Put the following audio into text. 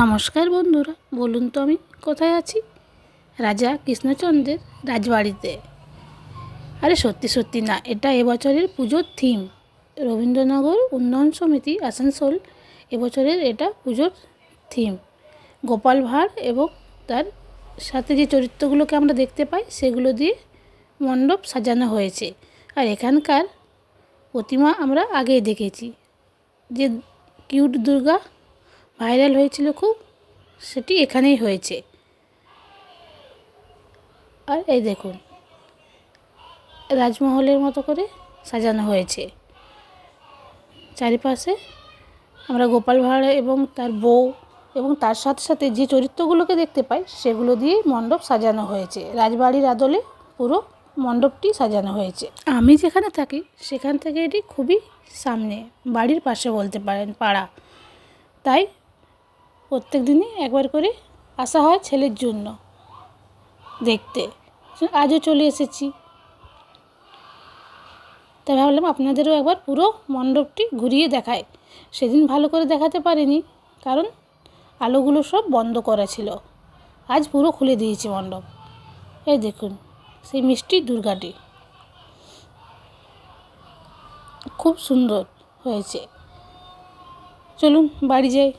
নমস্কার বন্ধুরা, বলুন তো আমি কোথায় আছি? রাজা কৃষ্ণচন্দ্রের রাজবাড়িতে। আরে সত্যি সত্যি না, এটা এবছরের পুজোর থিম। রবীন্দ্রনগর উন্নয়ন সমিতি আসানসোল এবছরের এটা পুজোর থিম। গোপাল ভাঁড় এবং তার সাথে যে চরিত্রগুলোকে আমরা দেখতে পাই সেগুলো দিয়ে মণ্ডপ সাজানো হয়েছে। আর এখানকার প্রতিমা আমরা আগেই দেখেছি, যে কিউট দুর্গা ভাইরাল হয়েছিল খুব, সেটি এখানেই হয়েছে। আর এই দেখুন, রাজমহলের মতো করে সাজানো হয়েছে। চারিপাশে আমরা গোপাল ভাঁড় এবং তার বউ এবং তার সাথে সাথে যে চরিত্রগুলোকে দেখতে পাই সেগুলো দিয়ে মণ্ডপ সাজানো হয়েছে। রাজবাড়ির আদলে পুরো মণ্ডপটি সাজানো হয়েছে। আমি যেখানে থাকি সেখান থেকে এটি খুবই সামনে, বাড়ির পাশে বলতে পারেন, পাড়া। তাই প্রত্যেক দিনই একবার করে আসা হয় ছেলের জন্য দেখতে। আজও চলে এসেছি, তাই ভাবলাম আপনাদেরও একবার পুরো মণ্ডপটি ঘুরিয়ে দেখায়। সেদিন ভালো করে দেখাতে পারিনি, কারণ আলোগুলো সব বন্ধ করা ছিল। আজ পুরো খুলে দিয়েছি মণ্ডপ। এই দেখুন সেই মিষ্টি দুর্গাটি, খুব সুন্দর হয়েছে। চলুন বাড়ি যাই।